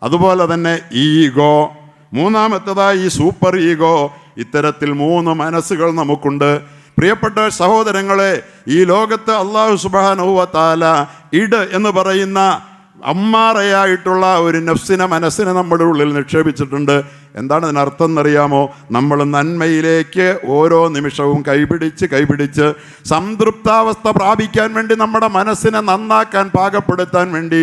അതുപോലെ തന്നെ ഈഗോ, മൂന്നാമത്തേതായി ഈ സൂപ്പർ ഈഗോ. ഇത്തരത്തിൽ 3 മനസ്സുകൾ നമുക്കുണ്ട്. പ്രിയപ്പെട്ട സഹോദരങ്ങളെ, ഈ ലോകത്ത് അള്ളാഹു സുബ്ഹാനഹു വ തആല ഇഡ് എന്ന് പറയുന്ന അമ്മാറയായിട്ടുള്ള ഒരു മനസ്സിനെ നമ്മുടെ ഉള്ളിൽ നിക്ഷേപിച്ചിട്ടുണ്ട്. എന്താണ് ഇതിനർത്ഥം എന്നറിയാമോ? നമ്മൾ നന്മയിലേക്ക് ഓരോ നിമിഷവും കൈപിടിച്ച് സംതൃപ്താവസ്ഥ പ്രാപിക്കാൻ വേണ്ടി, നമ്മുടെ മനസ്സിനെ നന്നാക്കാൻ, പാകപ്പെടുത്താൻ വേണ്ടി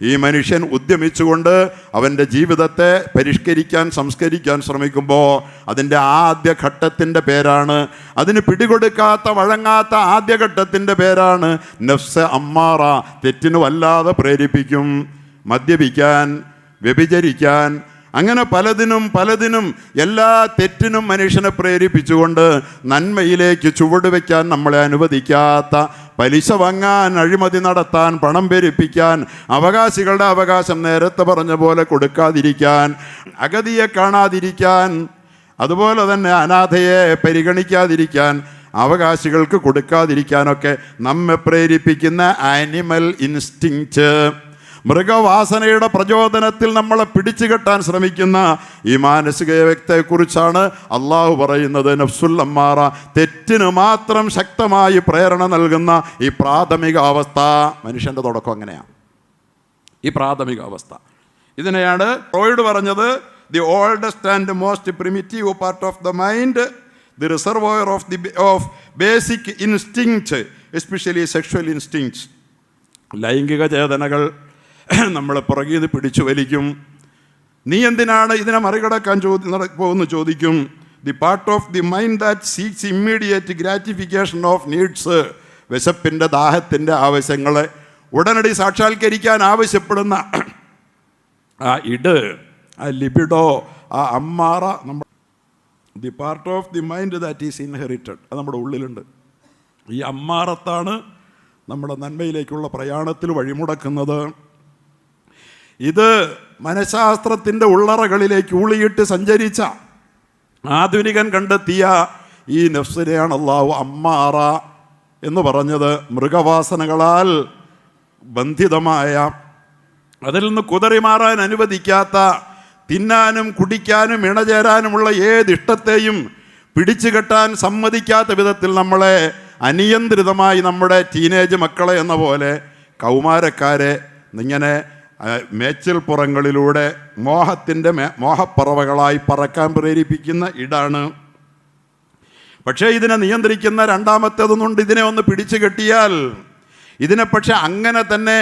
ഈ മനുഷ്യൻ ഉദ്യമിച്ചുകൊണ്ട് അവൻ്റെ ജീവിതത്തെ പരിഷ്കരിക്കാൻ, സംസ്കരിക്കാൻ ശ്രമിക്കുമ്പോൾ അതിൻ്റെ ആദ്യ ഘട്ടത്തിൻ്റെ പേരാണ്, അതിന് പിടികൊടുക്കാത്ത, വഴങ്ങാത്ത ആദ്യഘട്ടത്തിൻ്റെ പേരാണ് നഫ്സ് അമ്മാറ. തെറ്റിന് വല്ലാതെ പ്രേരിപ്പിക്കും, മദ്യപിക്കാൻ, വ്യഭിചരിക്കാൻ, അങ്ങനെ പലതിനും എല്ലാ തെറ്റിനും മനുഷ്യനെ പ്രേരിപ്പിച്ചുകൊണ്ട് നന്മയിലേക്ക് ചുവടുവെക്കാൻ നമ്മളെ അനുവദിക്കാത്ത, പലിശ വാങ്ങാൻ, അഴിമതി നടത്താൻ, പണം പെരുപ്പിക്കാൻ, അവകാശികളുടെ അവകാശം നേരത്തെ പറഞ്ഞ പോലെ കൊടുക്കാതിരിക്കാൻ, അഗതിയെ കാണാതിരിക്കാൻ, അതുപോലെ തന്നെ അനാഥയെ പരിഗണിക്കാതിരിക്കാൻ, അവകാശികൾക്ക് കൊടുക്കാതിരിക്കാനൊക്കെ നമ്മെ പ്രേരിപ്പിക്കുന്ന ആനിമൽ ഇൻസ്റ്റിങ്ക്റ്റ്, മൃഗവാസനയുടെ പ്രചോദനത്തിൽ നമ്മളെ പിടിച്ചു കെട്ടാൻ ശ്രമിക്കുന്ന ഈ മാനസിക വ്യക്തിയെക്കുറിച്ചാണ് അള്ളാഹു പറയുന്നത് നഫ്സുൽ അമ്മാറ. തെറ്റിന് മാത്രം ശക്തമായി പ്രേരണ നൽകുന്ന ഈ പ്രാഥമിക അവസ്ഥ. മനുഷ്യൻ്റെ തുടക്കം അങ്ങനെയാണ്, ഈ പ്രാഥമിക അവസ്ഥ. ഇതിനെയാണ് ഫ്രോയിഡ് പറഞ്ഞത് the oldest and most primitive part of the mind, the reservoir of basic instinct, especially sexual instincts. ലൈംഗിക ചേതനകൾ നമ്മളെ പുറകിൽ നിന്ന് പിടിച്ചു വലിക്കും. നീ എന്തിനാണ് ഇതിനെ മറികടക്കാൻ പോകുന്നു ചോദിക്കും. The part of the mind that seeks immediate gratification of needs, വിശപ്പിൻ്റെ, ദാഹത്തിൻ്റെ ആവശ്യങ്ങളെ ഉടനടി സാക്ഷാത്കരിക്കാൻ ആവശ്യപ്പെടുന്ന ആ ഇഡ്, ആ ലിബിഡോ, ആ അമ്മാറ, the part of the mind that is inherited, അത് നമ്മുടെ ഉള്ളിലുണ്ട്. ഈ അമ്മാറത്താണ് നമ്മുടെ നന്മയിലേക്കുള്ള പ്രയാണത്തിൽ വഴിമുടക്കുന്നത്. ഇത് മനഃശാസ്ത്രത്തിൻ്റെ ഉള്ളറകളിലേക്ക് ഊളിയിട്ട് സഞ്ചരിച്ച ആധുനികൻ കണ്ടെത്തിയ ഈ നഫ്സിനെയാണ് അല്ലാഹു അമ്മാറ എന്ന് പറഞ്ഞത്. മൃഗവാസനകളാൽ ബന്ധിതമായ, അതിൽ നിന്ന് കുതറിമാറാൻ അനുവദിക്കാത്ത, തിന്നാനും കുടിക്കാനും ഇണചേരാനുമുള്ള ഏതിഷ്ടത്തെയും പിടിച്ചു കെട്ടാൻ സമ്മതിക്കാത്ത വിധത്തിൽ നമ്മളെ അനിയന്ത്രിതമായി, നമ്മുടെ ടീനേജ് മക്കളെ എന്ന പോലെ കൗമാരക്കാരെ ഇങ്ങനെ മേച്ചിൽപ്പുറങ്ങളിലൂടെ മോഹത്തിൻ്റെ മോഹപ്പറവകളായി പറക്കാൻ പ്രേരിപ്പിക്കുന്ന ഇടാണ്. പക്ഷേ ഇതിനെ നിയന്ത്രിക്കുന്ന രണ്ടാമത്തേതൊന്നുണ്ട്. ഇതിനെ ഒന്ന് പിടിച്ചു കെട്ടിയാൽ, ഇതിനെ പക്ഷെ അങ്ങനെ തന്നെ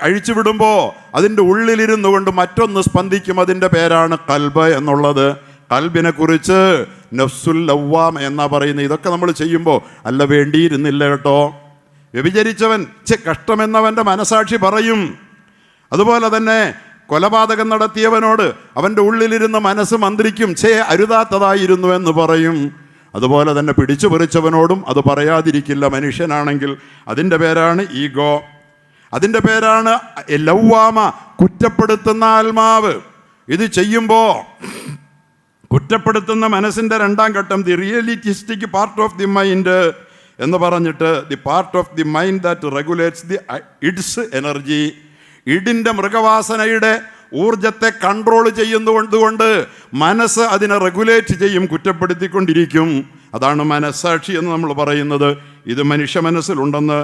അഴിച്ചുവിടുമ്പോൾ അതിൻ്റെ ഉള്ളിലിരുന്നു കൊണ്ട് മറ്റൊന്ന് സ്പന്ദിക്കും. അതിൻ്റെ പേരാണ് കൽബ് എന്നുള്ളത്. കൽബിനെ കുറിച്ച് നഫ്സുൽ ലവ്വാം എന്നാ പറയുന്നത്. ഇതൊക്കെ നമ്മൾ ചെയ്യുമ്പോൾ അല്ല വേണ്ടിയിരുന്നില്ല കേട്ടോ. വ്യഭിചരിച്ചവൻ കഷ്ടമെന്നവൻ്റെ മനസാക്ഷി പറയും. അതുപോലെ തന്നെ കൊലപാതകം നടത്തിയവനോട് അവൻ്റെ ഉള്ളിലിരുന്ന് മനസ്സ് മന്ത്രിക്കും, അരുതാത്തതായിരുന്നു എന്ന് പറയും. അതുപോലെ തന്നെ പിടിച്ചു പറിച്ചവനോടും അത് പറയാതിരിക്കില്ല മനുഷ്യനാണെങ്കിൽ. അതിൻ്റെ പേരാണ് ഈഗോ, അതിൻ്റെ പേരാണ് ലവ്വാമ, കുറ്റപ്പെടുത്തുന്ന ആത്മാവ്. ഇത് ചെയ്യുമ്പോൾ കുറ്റപ്പെടുത്തുന്ന മനസ്സിൻ്റെ രണ്ടാം ഘട്ടം the realistic part of the mind എന്ന് പറഞ്ഞിട്ട് the part of the mind that regulates the id's energy. ഇഡിൻ്റെ മൃഗവാസനയുടെ ഊർജത്തെ കൺട്രോൾ ചെയ്യുന്നതുകൊണ്ട് മനസ്സ് അതിനെ റെഗുലേറ്റ് ചെയ്യും, കുറ്റപ്പെടുത്തിക്കൊണ്ടിരിക്കും. അതാണ് മനസ്സാക്ഷി എന്ന് നമ്മൾ പറയുന്നത്. ഇത് മനുഷ്യ മനസ്സിലുണ്ടെന്ന്.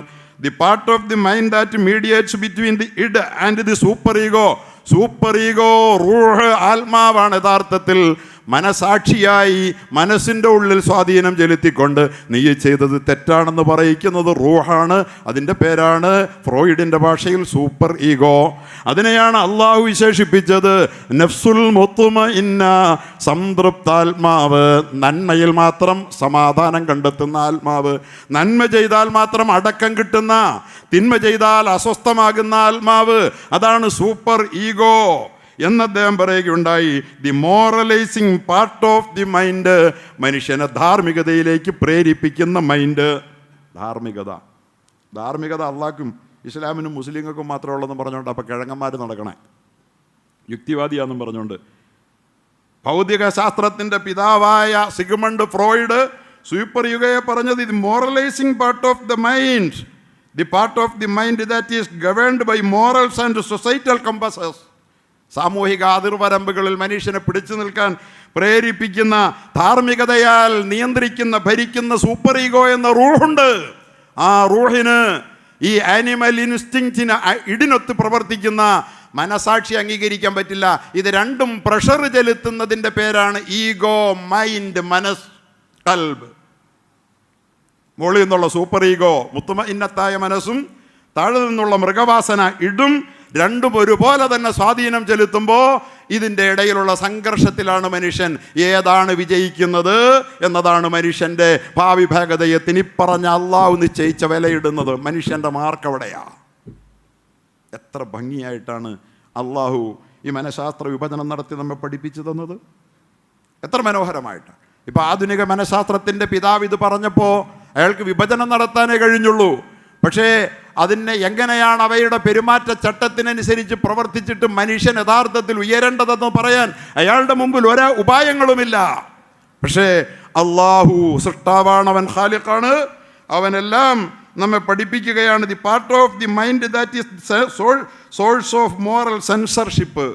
The part of the mind that mediates between the id and the super ego. Super ego, റൂഹ്, ആത്മാവാണ് യഥാർത്ഥത്തിൽ മനസാക്ഷിയായി മനസ്സിൻ്റെ ഉള്ളിൽ സ്വാധീനം ചെലുത്തിക്കൊണ്ട് നീ ചെയ്തത് തെറ്റാണെന്ന് പറയിക്കുന്നത് റൂഹാണ്. അതിൻ്റെ പേരാണ് ഫ്രോയിഡിൻ്റെ ഭാഷയിൽ സൂപ്പർ ഈഗോ. അതിനെയാണ് അള്ളാഹു വിശേഷിപ്പിച്ചത് നഫ്സുൽ മുത്മഇന്ന, സംതൃപ്താത്മാവ്, നന്മയിൽ മാത്രം സമാധാനം കണ്ടെത്തുന്ന ആത്മാവ്, നന്മ ചെയ്താൽ മാത്രം അടക്കം കിട്ടുന്ന, തിന്മ ചെയ്താൽ അസ്വസ്ഥമാകുന്ന ആത്മാവ്, അതാണ് സൂപ്പർ ഈഗോ എന്ന് അദ്ദേഹം പറയുകയുണ്ടായി. The moralising part of the mind, മനുഷ്യനെ ധാർമ്മികതയിലേക്ക് പ്രേരിപ്പിക്കുന്ന മൈൻഡ്. ധാർമ്മികത അള്ളാഹ്ക്കും ഇസ്ലാമിനും മുസ്ലിങ്ങൾക്കും മാത്രമേ ഉള്ളതെന്ന് പറഞ്ഞുകൊണ്ട് അപ്പോൾ കിഴങ്ങന്മാർ നടക്കണേ, യുക്തിവാദിയാണെന്നും പറഞ്ഞുകൊണ്ട്. ഭൗതിക ശാസ്ത്രത്തിൻ്റെ പിതാവായ സിഗ്മണ്ട് ഫ്രോയിഡ് സൂപ്പർ യുഗയെ പറഞ്ഞത് ഇത് moralising part of the mind, the part of the mind that is governed by morals and societal compasses. സാമൂഹിക അതിർവരമ്പുകളിൽ മനുഷ്യനെ പിടിച്ചു നിൽക്കാൻ പ്രേരിപ്പിക്കുന്ന, ധാർമ്മികതയാൽ നിയന്ത്രിക്കുന്ന, ഭരിക്കുന്ന സൂപ്പർ ഈഗോ എന്ന റൂഹുണ്ട്. ആ റൂഹിന്, ഈ ആനിമൽ ഇൻസ്റ്റിങ്ക്റ്റിന് ഇടിനൊത്ത് പ്രവർത്തിക്കുന്ന മനസാക്ഷി അംഗീകരിക്കാൻ പറ്റില്ല. ഇത് രണ്ടും പ്രഷർ ചെലുത്തുന്നതിൻ്റെ പേരാണ് ഈഗോ, മൈൻഡ്, മനസ്, കൽബ്. മുകളിൽ നിന്നുള്ള സൂപ്പർ ഈഗോ, മുത്മഇന്നത്തായ മനസ്സും താഴെ നിന്നുള്ള മൃഗവാസന, ഇടും, രണ്ടും ഒരുപോലെ തന്നെ സ്വാധീനം ചെലുത്തുമ്പോൾ ഇതിൻ്റെ ഇടയിലുള്ള സംഘർഷത്തിലാണ് മനുഷ്യൻ. ഏതാണ് വിജയിക്കുന്നത് എന്നതാണ് മനുഷ്യൻ്റെ ഭാവി ഭേദയത്തിന് ഇപ്പറഞ്ഞ അള്ളാഹു നിശ്ചയിച്ച വിലയിടുന്നത്. മനുഷ്യൻ്റെ മാർക്ക് എവിടെയാ? എത്ര ഭംഗിയായിട്ടാണ് അള്ളാഹു ഈ മനഃശാസ്ത്ര വിഭജനം നടത്തി നമ്മെ പഠിപ്പിച്ചു തന്നത്. എത്ര മനോഹരമായിട്ടാണ്. ഇപ്പം ആധുനിക മനഃശാസ്ത്രത്തിൻ്റെ പിതാവ് ഇത് പറഞ്ഞപ്പോൾ അയാൾക്ക് വിഭജനം നടത്താനേ കഴിഞ്ഞുള്ളൂ. പക്ഷേ അതിനെ എങ്ങനെയാണ് അവയുടെ പെരുമാറ്റ ചട്ടത്തിനനുസരിച്ച് പ്രവർത്തിച്ചിട്ട് മനുഷ്യൻ യഥാർത്ഥത്തിൽ ഉയരേണ്ടതെന്ന് പറയാൻ അയാളുടെ മുമ്പിൽ ഒരേ ഉപായങ്ങളുമില്ല. പക്ഷേ അള്ളാഹു സൃഷ്ടാവാണ്, അവൻ ഖാലിഖാണ്, അവനെല്ലാം നമ്മെ പഠിപ്പിക്കുകയാണ്. The part of the mind that is source of moral censorship.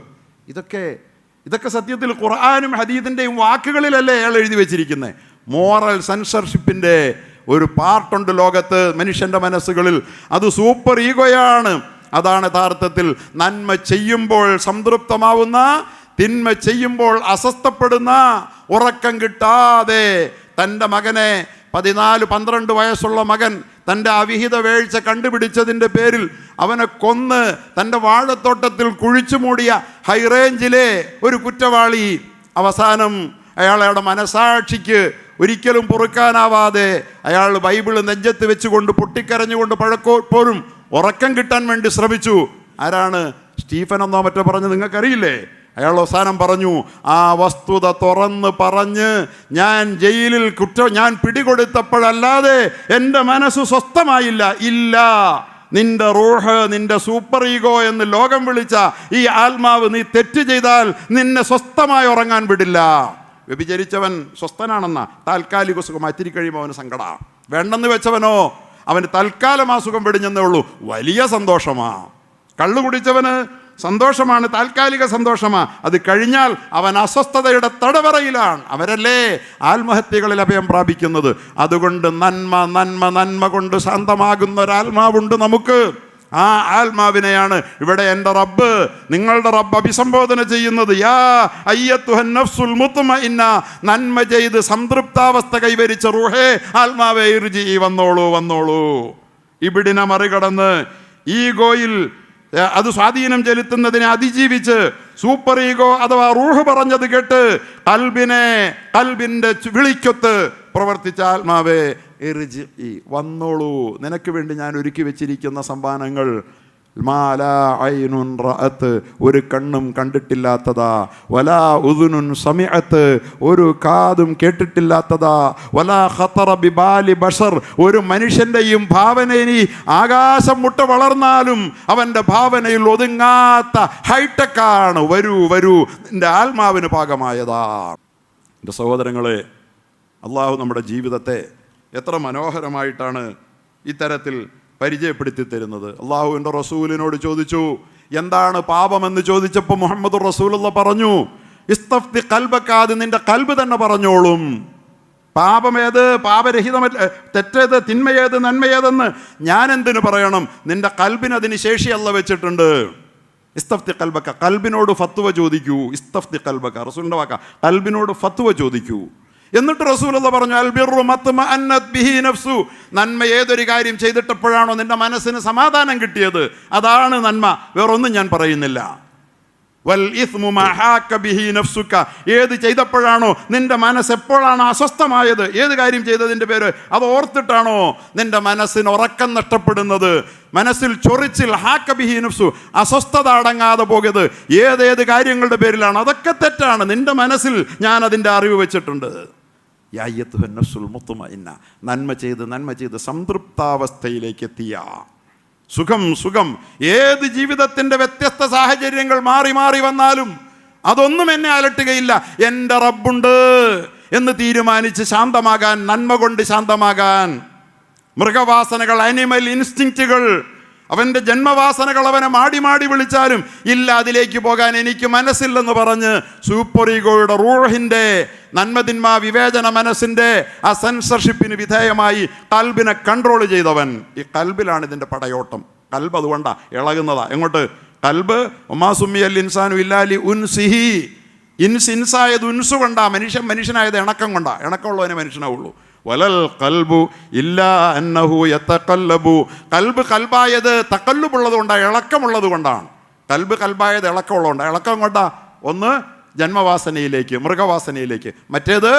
ഇതൊക്കെ സത്യത്തിൽ ഖുർആനും ഹദീസിൻ്റെയും വാക്കുകളിലല്ലേ അയാൾ എഴുതി വെച്ചിരിക്കുന്നത്. മോറൽ സെൻസർഷിപ്പിൻ്റെ ഒരു പാർട്ടുണ്ട് ലോകത്ത്, മനുഷ്യൻ്റെ മനസ്സുകളിൽ. അത് സൂപ്പർ ഈഗോയാണ്. അതാണ് യഥാർത്ഥത്തിൽ നന്മ ചെയ്യുമ്പോൾ സംതൃപ്തമാവുന്ന, തിന്മ ചെയ്യുമ്പോൾ അസ്വസ്ഥപ്പെടുന്ന, ഉറക്കം കിട്ടാതെ തൻ്റെ മകനെ, 14-12 വയസ്സുള്ള മകൻ തൻ്റെ അവിഹിത വേഴ്ച കണ്ടുപിടിച്ചതിൻ്റെ പേരിൽ അവനെ കൊന്ന് തൻ്റെ വാഴത്തോട്ടത്തിൽ കുഴിച്ചു മൂടിയ ഹൈറേഞ്ചിലെ ഒരു കുറ്റവാളി, അവസാനം അയാളുടെ മനസാക്ഷിക്ക് ഒരിക്കലും പൊറുക്കാനാവാതെ അയാൾ ബൈബിള് നെഞ്ചത്ത് വെച്ചുകൊണ്ട് പൊട്ടിക്കരഞ്ഞുകൊണ്ട് പഴക്കപ്പോഴും ഉറക്കം കിട്ടാൻ വേണ്ടി ശ്രമിച്ചു. ആരാണ്? സ്റ്റീഫൻ എന്നോ മറ്റോ പറഞ്ഞ് നിങ്ങൾക്കറിയില്ലേ? അയാൾ അവസാനം പറഞ്ഞു, ആ വസ്തുത തുറന്ന് പറഞ്ഞ് ഞാൻ ജയിലിൽ ഞാൻ പിടികൊടുത്തപ്പോഴല്ലാതെ എൻ്റെ മനസ്സ് സ്വസ്ഥമായില്ല. ഇല്ല, നിന്റെ റൂഹ്, നിന്റെ സൂപ്പർ ഈഗോ എന്ന് ലോകം വിളിച്ച ഈ ആത്മാവ്, നീ തെറ്റ് ചെയ്താൽ നിന്നെ സ്വസ്ഥമായി ഉറങ്ങാൻ വിടില്ല. വ്യഭിചരിച്ചവൻ സ്വസ്ഥനാണെന്ന താൽക്കാലിക സുഖം, അത്തിരി കഴിയുമ്പോൾ അവന് സങ്കട. വേണ്ടെന്ന് വെച്ചവനോ അവന് തൽക്കാലം ആ സുഖം വെടിഞ്ഞെന്നേ ഉള്ളൂ, വലിയ സന്തോഷമാ. കള്ളു കുടിച്ചവന് സന്തോഷമാണ്, താൽക്കാലിക സന്തോഷമാ. അത് കഴിഞ്ഞാൽ അവൻ അസ്വസ്ഥതയുടെ തടവറയിലാണ്. അവരല്ലേ ആത്മഹത്യകളിൽ അഭയം പ്രാപിക്കുന്നത്. അതുകൊണ്ട് നന്മ കൊണ്ട് ശാന്തമാകുന്ന ഒരാത്മാവുണ്ട് നമുക്ക്. ആ ആത്മാവിനെയാണ് ഇവിടെ എൻ്റെ റബ്ബ്, നിങ്ങളുടെ റബ്ബ് അഭിസംബോധന ചെയ്യുന്നത്. യാ അയ്യത്തുഹൻ നഫ്സുൽ മുത്മഇന്ന, നന്മ ചെയ്ത് സംതൃപ്താവസ്ഥ കൈവരിച്ച റൂഹേ, ആത്മാവേ ഇർജി, വന്നോളൂ. ഇബിഡിനെ മറികടന്ന് ഈഗോയിൽ അത് സ്വാധീനം ചെലുത്തുന്നതിനെ അതിജീവിച്ച് സൂപ്പർ ഈഗോ അഥവാ റൂഹ് പറഞ്ഞത് കേട്ട് കൽബിൻ്റെ വിളിക്കൊത്ത് പ്രവർത്തിച്ച ആത്മാവേ ഇർജി, വന്നോളൂ. നിനക്ക് വേണ്ടി ഞാൻ ഒരുക്കി വെച്ചിരിക്കുന്ന സമ്മാനങ്ങൾ മാലാ ഐനുൻ റഅത്ത്, ഒരു കണ്ണും കണ്ടിട്ടില്ലാത്തതാ, വലാ ഉദുനുൻ സമിഅത്ത്, ഒരു കാതും കേട്ടിട്ടില്ലാത്തതാ, വലാ ഖതറ ബിബാലി ബഷർ, ഒരു മനുഷ്യൻ്റെയും ഭാവനയിനി ആകാശം മുട്ട വളർന്നാലും അവൻ്റെ ഭാവനയിൽ ഒതുങ്ങാത്ത ഹൈടെക്കാണ്. വരൂ, നിൻ്റെ ആത്മാവിന് പാകമായതാ. എൻ്റെ സഹോദരങ്ങളെ, അള്ളാഹു നമ്മുടെ ജീവിതത്തെ എത്ര മനോഹരമായിട്ടാണ് ഇത്തരത്തിൽ പരിചയപ്പെടുത്തി തരുന്നത്. അള്ളാഹുവിൻ്റെ റസൂലിനോട് ചോദിച്ചു, എന്താണ് പാപമെന്ന് ചോദിച്ചപ്പോൾ മുഹമ്മദ് റസൂലുള്ള പറഞ്ഞു, ഇസ്തഫ്തി ഖൽബക, അത് നിന്റെ കൽബ് തന്നെ പറഞ്ഞോളും. പാപമേത്, പാപരഹിതമല്ല, തെറ്റേത്, തിന്മയേത്, നന്മയേതെന്ന് ഞാൻ എന്തിനു പറയണം? നിന്റെ കൽബിന് അതിന് ശേഷി അല്ല വെച്ചിട്ടുണ്ട്. ഇസ്തഫ്തി കൽബക്ക, കൽബിനോട് ഫത്വ ചോദിക്കൂ. ഇസ്തഫ്തി കൽബക്ക, റസൂലിന്റെ വാക്ക, കൽബിനോട് ഫത്വ ചോദിക്കൂ. എന്നിട്ട് റസൂലുള്ള പറഞ്ഞു, അൽബിറു മത്മഅന്നത് ബിഹി നഫ്സു, നന്മ ഏതൊരു കാര്യം ചെയ്തിട്ടപ്പോഴാണോ നിന്റെ മനസ്സിന് സമാധാനം കിട്ടിയത്, അതാണ് നന്മ, വേറൊന്നും ഞാൻ പറയുന്നില്ല. വൽ ഇസ്മു മാ ഹാക ബിഹി നഫ്സുക, ഏത് ചെയ്തപ്പോഴാണോ നിന്റെ മനസ്സ് എപ്പോഴാണോ അസ്വസ്ഥമായത്, ഏത് കാര്യം ചെയ്തതിൻ്റെ പേര് അത് ഓർത്തിട്ടാണോ നിന്റെ മനസ്സിന് ഉറക്കം നഷ്ടപ്പെടുന്നത്, മനസ്സിൽ ചൊറിച്ചിൽ, ഹാക ബിഹി നഫ്സു, അസ്വസ്ഥത അടങ്ങാതെ പോകരുത്, ഏതേത് കാര്യങ്ങളുടെ പേരിലാണ്, അതൊക്കെ തെറ്റാണ്. നിന്റെ മനസ്സിൽ ഞാൻ അതിൻ്റെ അറിവ് വെച്ചിട്ടുണ്ട്. യാ അയ്യത്തുഹൻ നഫ്സുൽ മുത്മഇന്ന, നന്മ ചെയ്ത് സംതൃപ്താവസ്ഥയിലേക്ക് എത്തിയ സുഖം, ഏത് ജീവിതത്തിൻ്റെ വ്യത്യസ്ത സാഹചര്യങ്ങൾ മാറി മാറി വന്നാലും അതൊന്നും എന്നെ അലട്ടുകയില്ല, എൻ്റെ റബ്ബുണ്ട് എന്ന് തീരുമാനിച്ച് ശാന്തമാകാൻ, നന്മ കൊണ്ട് ശാന്തമാകാൻ. മൃഗവാസനകൾ, അനിമൽ ഇൻസ്റ്റിങ്ക്റ്റുകൾ, അവൻ്റെ ജന്മവാസനകൾ അവനെ മാടി മാടി വിളിച്ചാലും ഇല്ല, അതിലേക്ക് പോകാൻ എനിക്ക് മനസ്സില്ലെന്ന് പറഞ്ഞ് സൂപ്പർ ഈഗോയുടെ റൂഹിൻ്റെ നന്മതിന്മ വിവേചന മനസ്സിൻ്റെ ആ സെൻസർഷിപ്പിന് വിധേയമായി കൽബിനെ കൺട്രോൾ ചെയ്തവൻ. ഈ കൽബിലാണ് ഇതിൻ്റെ പടയോട്ടം. കൽബ് അതുകൊണ്ടാണ് ഇളകുന്നതാ. എങ്ങോട്ട്? കൽബ് ഒമാസുമിയൽ ഇൻസാനു ഇല്ലാലി ഉൻസിഹി, ഇൻസായത് ഉൻസു കൊണ്ടാ, മനുഷ്യനായത് ഇണക്കം കൊണ്ടാ, ഇണക്കമുള്ളവനെ മനുഷ്യനാവുള്ളൂ. വലൽ കൽബു ഇല്ലാ അന്നഹു യതഖല്ലബു, കൽബായത് തഖല്ലുബുള്ളത് കൊണ്ടാണ്, ഇളക്കമുള്ളത് കൊണ്ടാണ്. കൽബായത് ഇളക്കമുള്ളതുകൊണ്ടാണ്. ഇളക്കം കൊണ്ടാ? ഒന്ന് ജന്മവാസനയിലേക്ക്, മൃഗവാസനയിലേക്ക്, മറ്റേത്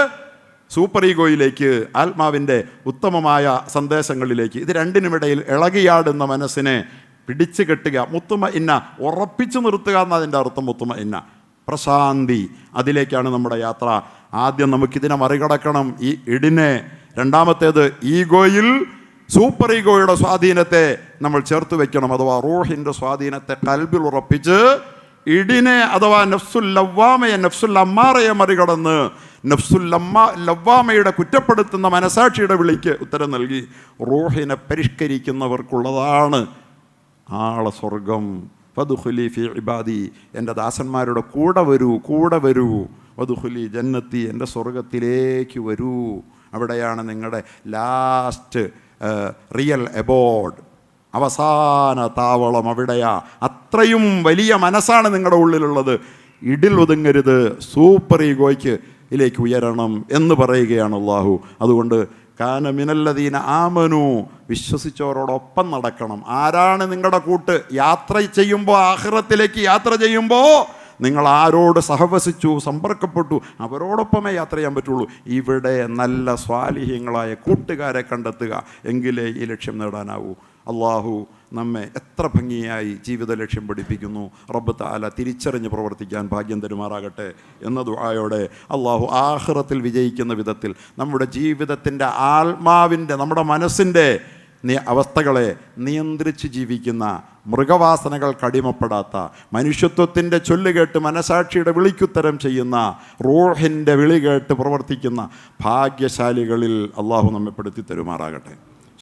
സൂപ്പർ ഈഗോയിലേക്ക്, ആത്മാവിൻ്റെ ഉത്തമമായ സന്ദേശങ്ങളിലേക്ക്. ഇത് രണ്ടിനുമിടയിൽ ഇളകിയാടുന്ന മനസ്സിനെ പിടിച്ചു കെട്ടുക, മുത്തുമഇന്ന, ഉറപ്പിച്ചു നിർത്തുക എന്നതിൻ്റെ അർത്ഥം. മുത്തുമഇന്ന, പ്രശാന്തി, അതിലേക്കാണ് നമ്മുടെ യാത്ര. ആദ്യം നമുക്കിതിനെ മറികടക്കണം, ഈ ഇടിനെ. രണ്ടാമത്തേത് ഈഗോയിൽ സൂപ്പർ ഈഗോയുടെ സ്വാധീനത്തെ നമ്മൾ ചേർത്ത് വെക്കണം, അഥവാ റൂഹിൻ്റെ സ്വാധീനത്തെ കൽബിൽ ഉറപ്പിച്ച് ഇടിനെ അഥവാ നഫ്സുൽ ലവ്വാമയെ, നഫ്സുൽ അമ്മാറയെ മറികടന്ന് ലവ്വാമയുടെ കുറ്റപ്പെടുത്തുന്ന മനസാക്ഷിയുടെ വിളിക്ക് ഉത്തരം നൽകി റൂഹിനെ പരിഷ്കരിക്കുന്നവർക്കുള്ളതാണ് ആളെ സ്വർഗം. ഫദ്ഖുലി ഫി ഇബാദി, എൻ്റെ ദാസന്മാരുടെ കൂടെ വരൂ. വദ്ഖുലി ജന്നത്തി, എൻ്റെ സ്വർഗത്തിലേക്ക് വരൂ. അവിടെയാണ് നിങ്ങളുടെ ലാസ്റ്റ് റിയൽ എബോർഡ്, അവസാന താവളം അവിടെയാ. അത്രയും വലിയ മനസ്സാണ് നിങ്ങളുടെ ഉള്ളിലുള്ളത്. ഇടിൽ ഒതുങ്ങരുത്, സൂപ്പർ ഈഗോയ്ക്ക് ഇതിലേക്ക് ഉയരണം എന്ന് പറയുകയാണ് അല്ലാഹു. അതുകൊണ്ട് കാന മിനല്ലദീന ആമനു, വിശ്വസിച്ചവരോടൊപ്പം നടക്കണം. ആരാണ് നിങ്ങളുടെ കൂട്ട്? യാത്ര ചെയ്യുമ്പോൾ, ആഖിറത്തിലേക്ക് യാത്ര ചെയ്യുമ്പോൾ നിങ്ങൾ ആരോട് സഹവസിച്ചു, സമ്പർക്കപ്പെട്ടു, അവരോടൊപ്പമേ യാത്ര ചെയ്യാൻ പറ്റുള്ളൂ. ഇവിടെ നല്ല സ്വാലിഹ്യങ്ങളായ കൂട്ടുകാരെ കണ്ടെത്തുക, എങ്കിലേ ഈ ലക്ഷ്യം നേടാനാവൂ. അള്ളാഹു നമ്മെ എത്ര ഭംഗിയായി ജീവിത ലക്ഷ്യം പഠിപ്പിക്കുന്നു. റബ്ബ് തആല തിരിച്ചറിഞ്ഞ് പ്രവർത്തിക്കാൻ ഭാഗ്യം തരുമാറാകട്ടെ എന്ന ദുആയോടെ അള്ളാഹു ആഖിറത്തിൽ വിജയിക്കുന്ന വിധത്തിൽ നമ്മുടെ ജീവിതത്തിൻ്റെ ആത്മാവിൻ്റെ, നമ്മുടെ മനസ്സിൻ്റെ അവസ്ഥകളെ നിയന്ത്രിച്ച് ജീവിക്കുന്ന, മൃഗവാസനകൾക്ക് അടിമപ്പെടാത്ത, മനുഷ്യത്വത്തിൻ്റെ ചൊല്ലുകേട്ട് മനസാക്ഷിയുടെ വിളിക്കുത്തരം ചെയ്യുന്ന, റൂഹിൻ്റെ വിളി കേട്ട് പ്രവർത്തിക്കുന്ന ഭാഗ്യശാലികളിൽ അള്ളാഹു നമ്മെ പെടുത്തി തരുമാറാകട്ടെ.